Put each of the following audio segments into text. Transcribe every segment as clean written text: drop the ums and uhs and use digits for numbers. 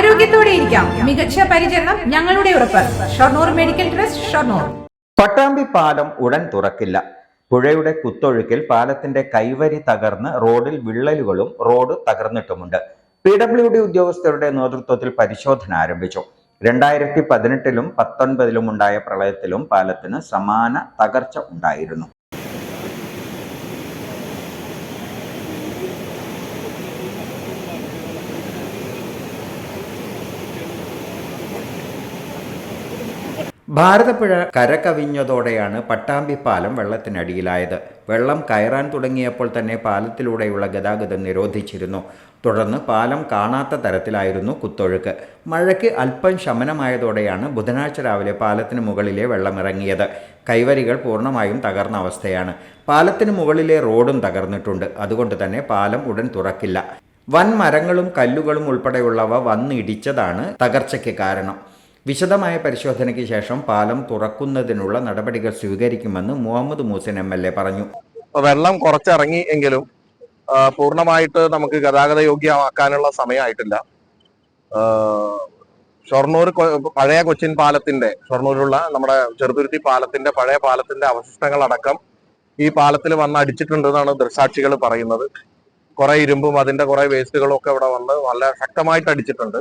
ആരോഗ്യത്തോടെ ഇരിക്കാം. മികച്ച പരിചരണം ഞങ്ങളുടെ ഉറപ്പ്. Shoranur medical trust, Shoranur. പട്ടാമ്പി പാലം ഉടൻ തുറക്കില്ല. പുഴയുടെ കുത്തൊഴുക്കിൽ പാലത്തിന്റെ കൈവരി തകർന്ന് റോഡിൽ വിള്ളലുകളും റോഡ് തകർന്നിട്ടുമുണ്ട്. PWD ഉദ്യോഗസ്ഥരുടെ നേതൃത്വത്തിൽ പരിശോധന ആരംഭിച്ചു. 2018-ലും 2019-ലും ഉണ്ടായ പ്രളയത്തിലും പാലത്തിന് സമാന തകർച്ച ഉണ്ടായിരുന്നു. ഭാരതപ്പുഴ കരകവിഞ്ഞതോടെയാണ് പട്ടാമ്പി പാലം വെള്ളത്തിനടിയിലായത്. വെള്ളം കയറാൻ തുടങ്ങിയപ്പോൾ തന്നെ പാലത്തിലൂടെയുള്ള ഗതാഗതം നിരോധിച്ചിരുന്നു. തുടർന്ന് പാലം കാണാത്ത തരത്തിലായിരുന്നു കുത്തൊഴുക്ക്. മഴയ്ക്ക് അല്പം ശമനമായതോടെയാണ് ബുധനാഴ്ച രാവിലെ പാലത്തിന് മുകളിലെ വെള്ളമിറങ്ങിയത്. കൈവരികൾ പൂർണ്ണമായും തകർന്ന അവസ്ഥയാണ്. പാലത്തിന് മുകളിലെ റോഡും തകർന്നിട്ടുണ്ട്. അതുകൊണ്ട് തന്നെ പാലം ഉടൻ തുറക്കില്ല. വൻ മരങ്ങളും കല്ലുകളും ഉൾപ്പെടെയുള്ളവ വന്നിടിച്ചതാണ് തകർച്ചയ്ക്ക് കാരണം. വിശദമായ പരിശോധനയ്ക്ക് ശേഷം പാലം തുറക്കുന്നതിനുള്ള നടപടികൾ സ്വീകരിക്കുമെന്ന് മുഹമ്മദ് മൂസിൻ MLA പറഞ്ഞു. വെള്ളം കുറച്ചിറങ്ങി എങ്കിലും പൂർണ്ണമായിട്ട് നമുക്ക് ഗതാഗത യോഗ്യമാക്കാനുള്ള സമയമായിട്ടില്ല. ഷൊർണൂർ പഴയ കൊച്ചിൻ പാലത്തിന്റെ, ഷൊർണൂരിലുള്ള നമ്മുടെ ചെറുതുരുത്തി പാലത്തിന്റെ പഴയ പാലത്തിന്റെ അവശിഷ്ടങ്ങളടക്കം ഈ പാലത്തിൽ വന്ന് അടിച്ചിട്ടുണ്ടെന്നാണ് ദൃക്സാക്ഷികൾ പറയുന്നത്. കുറെ ഇരുമ്പും അതിന്റെ കുറെ വേസ്റ്റുകളും ഒക്കെ ഇവിടെ വന്ന് നല്ല ശക്തമായിട്ട് അടിച്ചിട്ടുണ്ട്.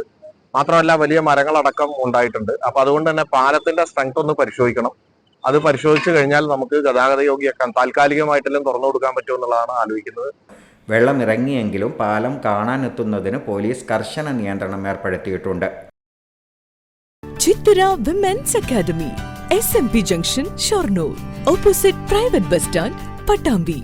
മാത്രമല്ല വലിയ മരങ്ങളടക്കം ഉണ്ടായിട്ടുണ്ട്. അപ്പൊ അതുകൊണ്ട് തന്നെ പാലത്തിന്റെ സ്ട്രെങ്ത് ഒന്ന് പരിശോധിക്കണം. അത് പരിശോധിച്ചു കഴിഞ്ഞാൽ നമുക്ക് ഗതാഗത യോഗ്യമാക്കാൻ താൽക്കാലികമായിട്ടെല്ലാം തുറന്നു കൊടുക്കാൻ പറ്റുമെന്നുള്ളതാണ് ആലോചിക്കുന്നത്. വെള്ളം ഇറങ്ങിയെങ്കിലും പാലം കാണാനെത്തുന്നതിന് പോലീസ് കർശന നിയന്ത്രണം ഏർപ്പെടുത്തിയിട്ടുണ്ട്. Chithara women's academy, SMP junction, Shoranur, opposite private bus stand, Pattambi.